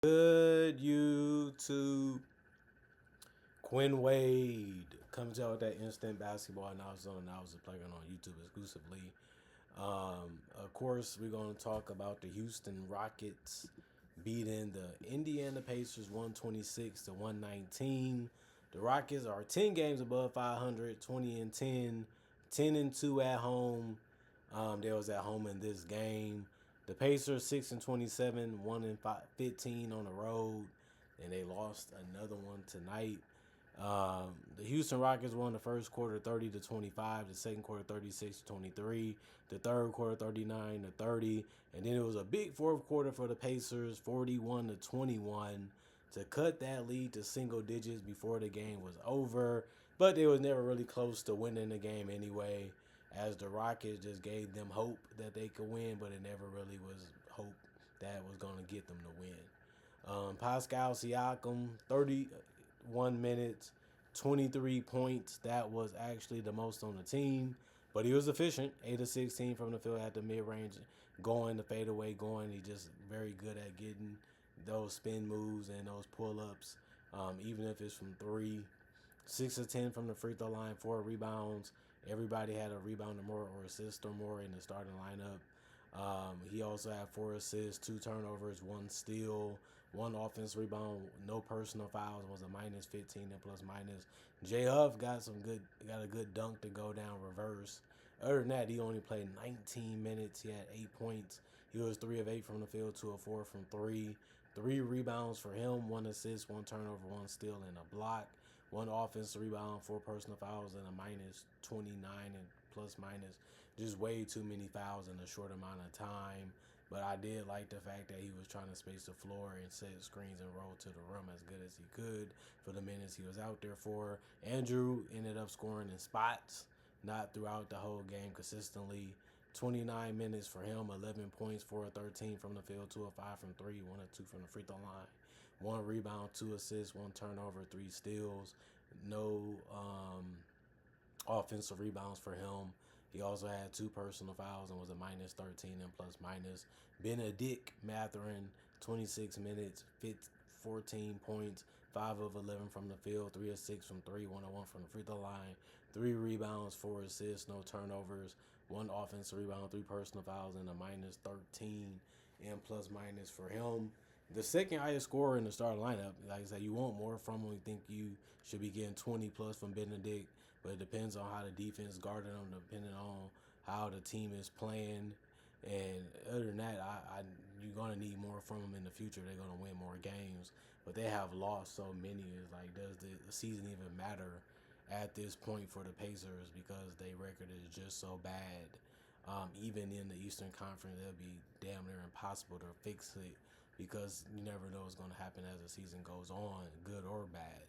Good YouTube. Quinn Wade comes out with that instant basketball analysis playing on YouTube exclusively. Of course, we're going to talk about the Houston Rockets beating the Indiana Pacers 126 to 119. The Rockets are 10 games above 500, 20 and 10, 10 and 2 at home. They was at home in this game. The Pacers 6 and 27, 1 and 15 on the road, and they lost another one tonight. The Houston Rockets won the first quarter 30-25, the second quarter 36-23, the third quarter 39-30, and then it was a big fourth quarter for the Pacers 41-21 to cut that lead to single digits before the game was over. But they was never really close to winning the game anyway, as the Rockets just gave them hope that they could win, but it never really was hope that was going to get them to win. Pascal Siakam, 31 minutes, 23 points. That was actually the most on the team, but he was efficient. 8 of 16 from the field at the mid-range, going, the fadeaway going. He just very good at getting those spin moves and those pull-ups, even if it's from three. 6 of 10 from the free throw line, 4 rebounds. Everybody had a rebound or more or assist or more in the starting lineup. He also had 4 assists, 2 turnovers, 1 steal, 1 offense rebound, no personal fouls, was a minus 15 and plus minus. J Huff got a good dunk to go down reverse. Other than that, he only played 19 minutes. He had 8 points. He was 3 of 8 from the field, 2 of 4 from 3. 3 rebounds for him, 1 assist, 1 turnover, 1 steal, and a block. 1 offensive rebound, 4 personal fouls, and a minus 29 and plus minus. Just way too many fouls in a short amount of time. But I did like the fact that he was trying to space the floor and set screens and roll to the rim as good as he could for the minutes he was out there for. Andrew ended up scoring in spots, not throughout the whole game consistently. 29 minutes for him, 11 points, 4 of 13 from the field, 2 of 5 from 3, 1 of 2 from the free throw line. 1 rebound, 2 assists, 1 turnover, 3 steals. No offensive rebounds for him. He also had 2 personal fouls and was a minus 13 and plus minus. Benedict Mathurin, 26 minutes, 14 points, 5 of 11 from the field, 3 of 6 from 3, 1 of 1 from the free throw line, 3 rebounds, 4 assists, no turnovers, 1 offensive rebound, 3 personal fouls, and a minus 13 and plus minus for him. The second highest scorer in the starting lineup. Like I said, you want more from him. You think you should be getting 20 plus from Benedict, but it depends on how the defense guarded him, depending on how the team is playing. And other than that, you're gonna need more from them in the future. They're gonna win more games, but they have lost so many. It's like, does the season even matter at this point for the Pacers, because their record is just so bad? Even in the Eastern Conference, it'll be damn near impossible to fix it, because you never know what's going to happen as the season goes on, good or bad.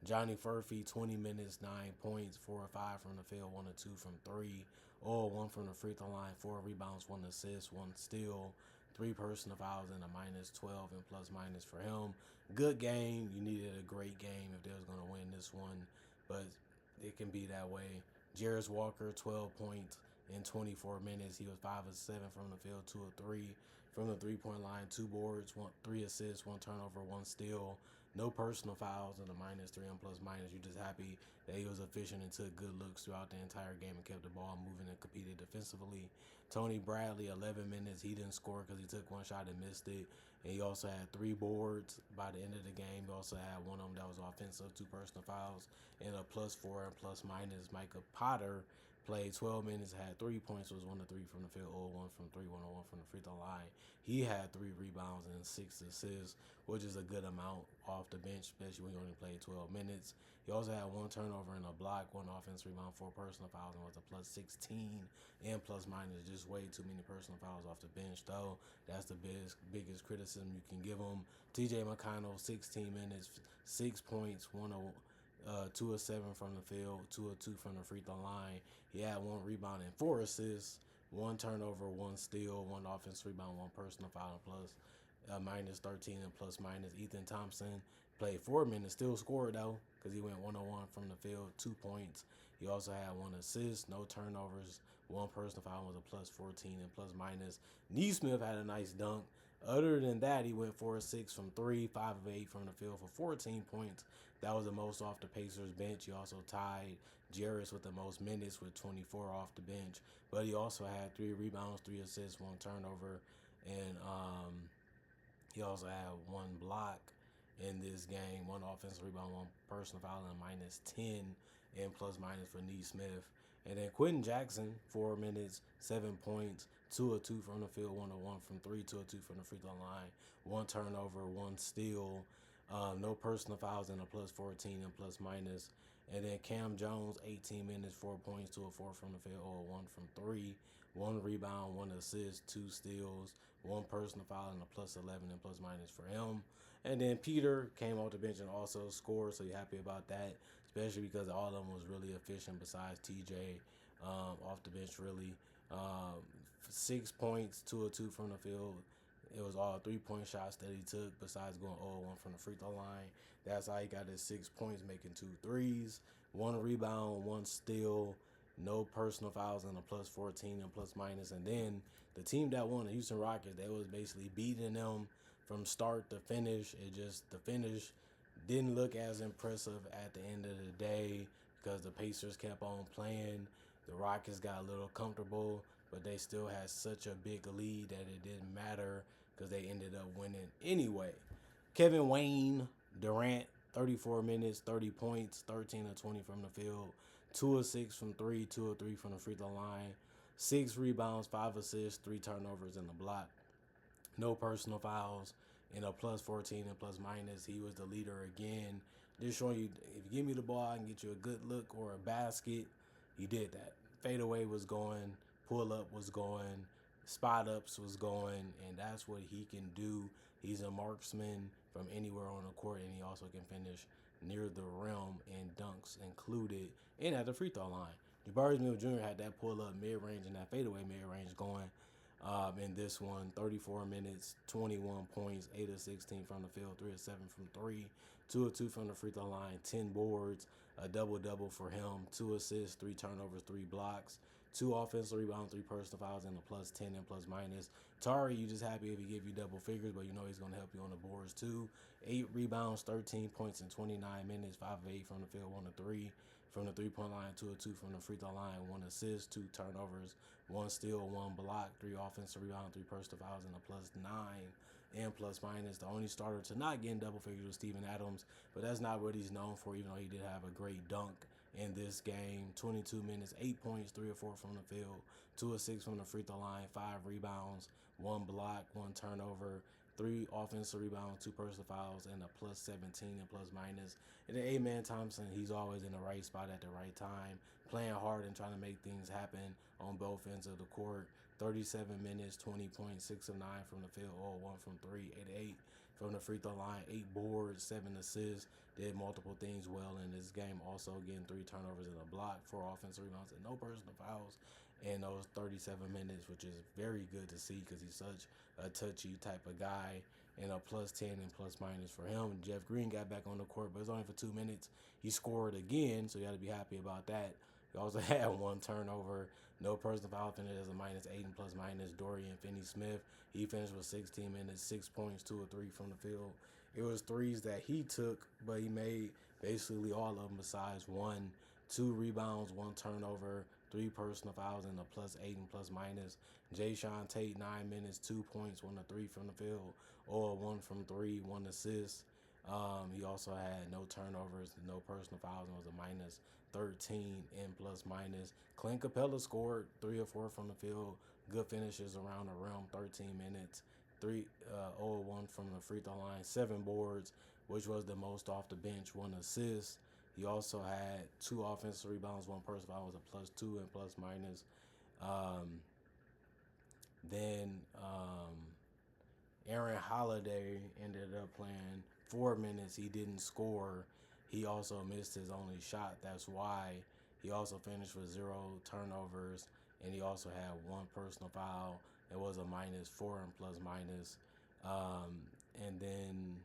Johnny Furphy, 20 minutes, 9 points, 4 or 5 from the field, 1 or 2 from 3. 1 from the free throw line, 4 rebounds, 1 assist, 1 steal, 3 personal fouls, and a minus 12 and plus minus for him. Good game. You needed a great game if they was going to win this one, but it can be that way. Jarris Walker, 12 points in 24 minutes. He was 5 of 7 from the field, 2 of 3 from the three-point line, 2 boards, 3 assists, 1 turnover, 1 steal. No personal fouls and a minus 3 and plus minus. You're just happy that he was efficient and took good looks throughout the entire game and kept the ball moving and competed defensively. Tony Bradley, 11 minutes. He didn't score because he took 1 shot and missed it. And he also had 3 boards by the end of the game. He also had 1 of them that was offensive, 2 personal fouls, and a plus 4 and plus minus. Micah Potter played 12 minutes, had 3 points, was 1 of 3 from the field, 1 from 3, 1 of 1 from the free throw line. He had 3 rebounds and 6 assists, which is a good amount off the bench, especially when you only played 12 minutes. He also had 1 turnover and a block, 1 offensive rebound, 4 personal fouls, and was a plus 16 and plus minus. Just way too many personal fouls off the bench, though. That's the biggest criticism you can give him. TJ McConnell, 16 minutes, 6 points, 2 of 7 from the field, 2 of 2 from the free throw line. He had 1 rebound and 4 assists, 1 turnover, 1 steal, 1 offensive rebound, 1 personal foul, plus minus 13 and plus minus. Ethan Thompson played 4 minutes, still scored though, because he went 1-on-1 from the field, 2 points. He also had 1 assist, no turnovers, 1 personal foul, was a plus 14 and plus minus. Neesmith had a nice dunk. Other than that, he went 4 of 6 from three, 5 of 8 from the field for 14 points. That was the most off the Pacers bench. He also tied Jarris with the most minutes with 24 off the bench. But he also had 3 rebounds, 3 assists, 1 turnover, and he also had 1 block in this game, 1 offensive rebound, 1 personal foul, and -10 and plus minus for Neesmith. And then Quentin Jackson, 4 minutes, 7 points, 2 of 2 from the field, 1 of 1 from 3, 2 of 2 from the free throw line, 1 turnover, 1 steal, no personal fouls, and a +14 and plus minus. And then Cam Jones, 18 minutes, 4 points, 2 of 4 from the field, 0 of 1 from 3, 1 rebound, 1 assist, 2 steals, 1 personal foul, and a +11 and plus minus for him. And then Peter came off the bench and also scored, so you're happy about that, especially because all of them was really efficient besides TJ off the bench, really. 6 points, 2 of 2 from the field. It was all 3-point shots that he took besides going 0-1 from the free throw line. That's how he got his 6 points, making 2 threes, 1 rebound, 1 steal, no personal fouls, and a +14 and plus minus. And then the team that won, the Houston Rockets, they was basically beating them from start to finish. The finish didn't look as impressive at the end of the day because the Pacers kept on playing. The Rockets got a little comfortable, but they still had such a big lead that it didn't matter because they ended up winning anyway. Kevin Wayne Durant, 34 minutes, 30 points, 13 of 20 from the field, 2 of 6 from 3, 2 of 3 from the free throw line, 6 rebounds, 5 assists, 3 turnovers, and a block. No personal fouls, and a +14 and plus minus. He was the leader again. Just showing you, if you give me the ball, I can get you a good look or a basket. He did that. Fadeaway was going, pull up was going, spot ups was going, and that's what he can do. He's a marksman from anywhere on the court, and he also can finish near the rim and dunks included, and at the free throw line. Jabari Smith Jr. had that pull up mid range and that fadeaway mid range going. In this one, 34 minutes, 21 points, 8 of 16 from the field, 3 of 7 from 3, 2 of 2 from the free throw line, 10 boards, a double-double for him, 2 assists, 3 turnovers, 3 blocks, 2 offensive rebounds, 3 personal fouls, and a +10 and plus minus. Tari, you just happy if he give you double figures, but you know he's going to help you on the boards too. 8 rebounds, 13 points in 29 minutes, 5 of 8 from the field, 1 of 3 from the three-point line, 2 of 2 from the free throw line, 1 assist, 2 turnovers, 1 steal, 1 block, 3 offensive rebounds, 3 personal fouls, and a +9 and plus minus. The only starter to not get in double figures was Steven Adams, but that's not what he's known for, even though he did have a great dunk in this game. 22 minutes, 8 points, 3 of 4 from the field, 2 of 6 from the free throw line, 5 rebounds, 1 block, 1 turnover, 3 offensive rebounds, 2 personal fouls, and a +17 and plus minus. And then Amen Thompson, he's always in the right spot at the right time, playing hard and trying to make things happen on both ends of the court. 37 minutes, 20 points, 6 of 9 from the field, 0-1 from 3, 8 of 8 from the free throw line, 8 boards, 7 assists, did multiple things well in this game, also getting 3 turnovers and a block, 4 offensive rebounds, and no personal fouls in those 37 minutes, which is very good to see because he's such a touchy type of guy, and a +10 and plus minus for him. Jeff Green got back on the court, but it's only for 2 minutes. He scored again, so you got to be happy about that. He also had 1 turnover, no personal foul, finished as a -8 and plus minus. Dorian Finney-Smith, he finished with 16 minutes, 6 points, 2 of 3 from the field. It was threes that he took, but he made basically all of them besides 1. 2 rebounds, 1 turnover, 3 personal fouls, and a +8 and plus minus. Jayshawn Tate, 9 minutes, 2 points, 1 of 3 from the field, or 1 from 3, 1 assist. He also had no turnovers, no personal fouls, and was a -13 and plus minus. Clint Capella scored 3 of 4 from the field. Good finishes around the rim, 13 minutes, 0-1 from the free throw line, 7 boards, which was the most off the bench, 1 assist. He also had 2 offensive rebounds, 1 personal foul, was a +2 and plus minus. Then Aaron Holiday ended up playing 4 minutes. He didn't score. He also missed his only shot. That's why. He also finished with 0 turnovers, and he also had 1 personal foul. It was a -4 and plus minus. And then,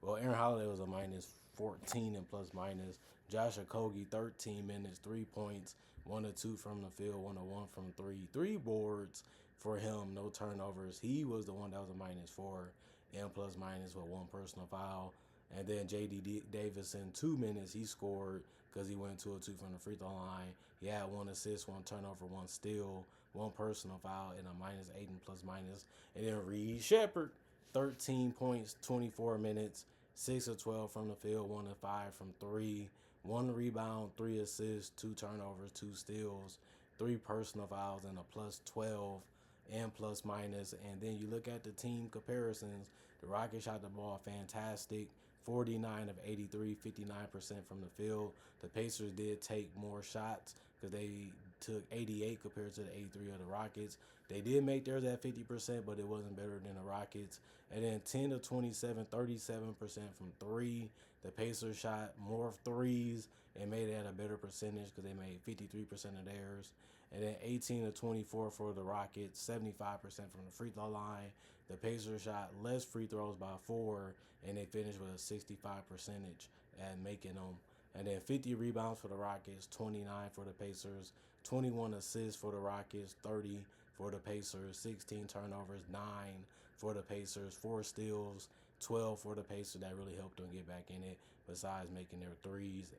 Aaron Holiday was a -14 and plus minus. Josh Okogie, 13 minutes, 3 points, 1 of 2 from the field, 1 of 1 from 3, 3 boards, for him, no turnovers. He was the one that was a -4 and plus minus with one personal foul. And then J.D. Davis in 2 minutes, he scored because he went 2 of 2 from the free throw line. He had one assist, one turnover, one steal, one personal foul, and a -8 and plus minus. And then Reed Shepard, 13 points, 24 minutes, 6 of 12 from the field, 1 of 5 from three, one rebound, 3 assists, 2 turnovers, 2 steals, 3 personal fouls, and a +12 and plus minus. And then you look at the team comparisons. The Rockets shot the ball fantastic. 49 of 83, 59% from the field. The Pacers did take more shots because they took 88 compared to the 83 of the Rockets. They did make theirs at 50%, but it wasn't better than the Rockets. And then 10 of 27, 37% from three. The Pacers shot more threes and made it at a better percentage because they made 53% of theirs. And then 18 of 24 for the Rockets, 75% from the free throw line. The Pacers shot less free throws by four, and they finished with a 65 percentage at making them. And then 50 rebounds for the Rockets, 29 for the Pacers, 21 assists for the Rockets, 30 for the Pacers, 16 turnovers, 9 for the Pacers, 4 steals, 12 for the Pacers. That really helped them get back in it, besides making their threes.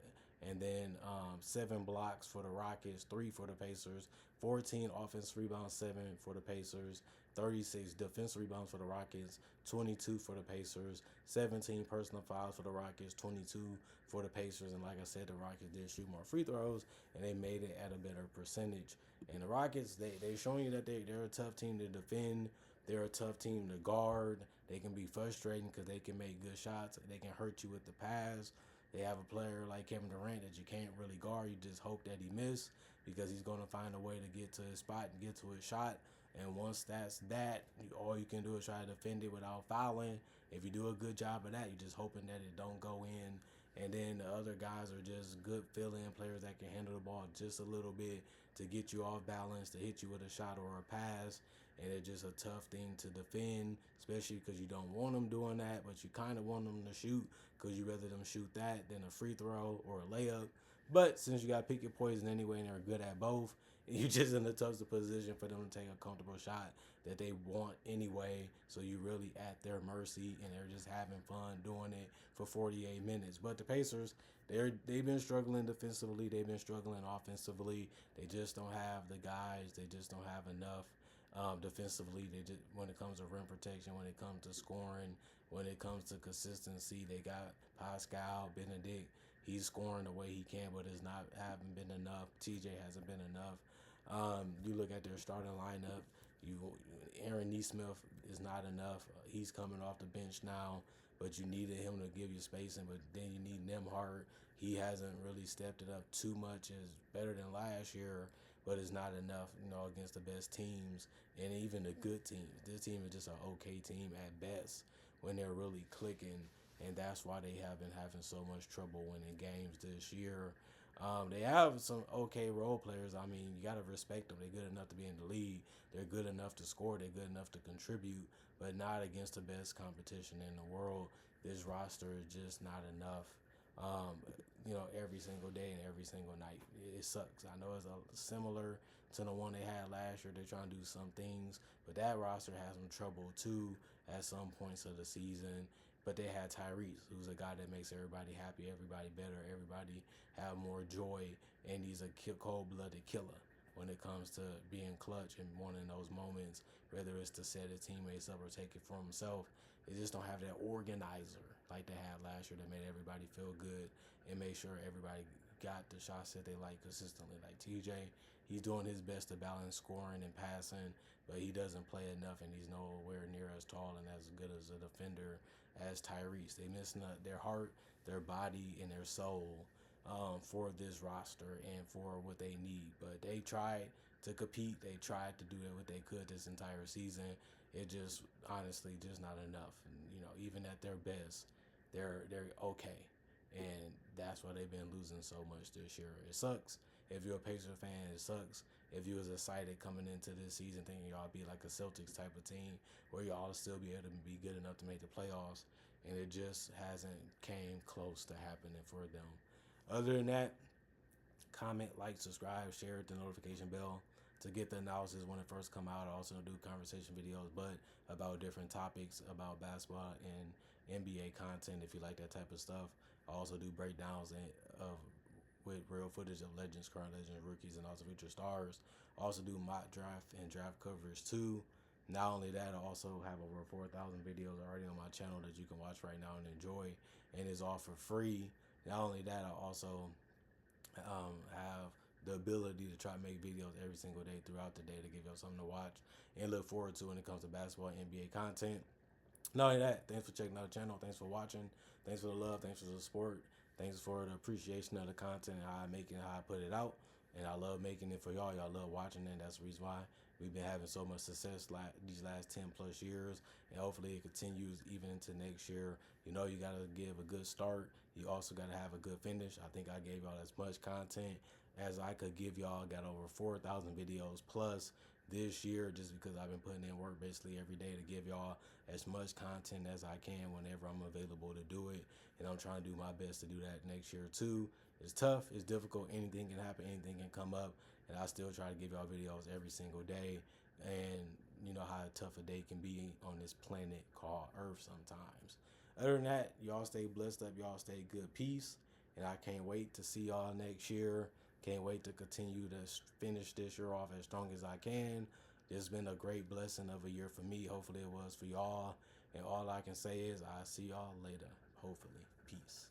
And then 7 blocks for the Rockets, 3 for the Pacers, 14 offensive rebounds, 7 for the Pacers, 36 defensive rebounds for the Rockets, 22 for the Pacers, 17 personal fouls for the Rockets, 22 for the Pacers. And like I said, the Rockets did shoot more free throws, and they made it at a better percentage. And the Rockets, they're showing you that they're a tough team to defend. They're a tough team to guard. They can be frustrating because they can make good shots. They can hurt you with the pass. They have a player like Kevin Durant that you can't really guard. You just hope that he miss because he's going to find a way to get to his spot and get to his shot. And once that's that, all you can do is try to defend it without fouling. If you do a good job of that, you're just hoping that it don't go in. And then the other guys are just good fill-in players that can handle the ball just a little bit to get you off balance, to hit you with a shot or a pass. And it's just a tough thing to defend, especially because you don't want them doing that, but you kind of want them to shoot because you rather them shoot that than a free throw or a layup. But since you got pick your poison anyway and they're good at both, you're just in a tough position for them to take a comfortable shot that they want anyway. So you're really at their mercy, and they're just having fun doing it for 48 minutes. But the Pacers, they've been struggling defensively. They've been struggling offensively. They just don't have the guys. They just don't have enough defensively. They just, when it comes to rim protection, when it comes to scoring, when it comes to consistency, they got Pascal Benedict. He's scoring the way he can, but it's not haven't been enough. TJ hasn't been enough. You look at their starting lineup. Aaron Nesmith is not enough. He's coming off the bench now, but you needed him to give you spacing. But then you need Nemhart. He hasn't really stepped it up too much. It's better than last year, but it's not enough, against the best teams and even the good teams. This team is just an okay team at best when they're really clicking, and that's why they have been having so much trouble winning games this year. They have some okay role players. I mean, you got to respect them. They're good enough to be in the league. They're good enough to score. They're good enough to contribute, but not against the best competition in the world. This roster is just not enough. Every single day and every single night. It sucks. I know it's similar to the one they had last year. They're trying to do some things, but that roster has some trouble too at some points of the season. But they had Tyrese, who's a guy that makes everybody happy, everybody better, everybody have more joy, and he's a cold-blooded killer when it comes to being clutch and wanting those moments, whether it's to set his teammates up or take it for himself. They just don't have that organizer like they had last year that made everybody feel good and make sure everybody got the shots that they like consistently. Like TJ, he's doing his best to balance scoring and passing, but he doesn't play enough, and he's nowhere near as tall and as good as a defender as Tyrese. They miss their heart, their body, and their soul for this roster and for what they need. But they tried to compete. They tried to do what they could this entire season. It just honestly just not enough. And, even at their best, they're okay, and that's why they've been losing so much this year. It sucks. If you're a Pacers fan, it sucks. If you was excited coming into this season thinking y'all be like a Celtics type of team where y'all still be able to be good enough to make the playoffs, and it just hasn't came close to happening for them. Other than that, comment, like, subscribe, share, hit the notification bell. to get the analysis when it first come out. I also do conversation videos, but about different topics about basketball and NBA content. If you like that type of stuff, I also do breakdowns of with real footage of legends, current legends, rookies, and also future stars. I also do mock draft and draft coverage too. Not only that, I also have over 4,000 videos already on my channel that you can watch right now and enjoy, and it's all for free. Not only that, I also have the ability to try to make videos every single day throughout the day to give y'all something to watch and look forward to when it comes to basketball and NBA content. Not only that, thanks for checking out the channel. Thanks for watching. Thanks for the love. Thanks for the support. Thanks for the appreciation of the content and how I make it, how I put it out. And I love making it for y'all. Y'all love watching it. That's the reason why we've been having so much success these last 10 plus years. And hopefully it continues even into next year. You know, you got to give a good start. You also got to have a good finish. I think I gave y'all as much content as I could give y'all. Got over 4,000 videos plus this year just because I've been putting in work basically every day to give y'all as much content as I can whenever I'm available to do it. And I'm trying to do my best to do that next year too. It's tough, it's difficult, anything can happen, anything can come up, and I still try to give y'all videos every single day. And you know how tough a day can be on this planet called Earth sometimes. Other than that, y'all stay blessed up, y'all stay good, peace, and I can't wait to see y'all next year. Can't wait to continue to finish this year off as strong as I can. It's been a great blessing of a year for me. Hopefully it was for y'all. And all I can say is I'll see y'all later. Hopefully. Peace.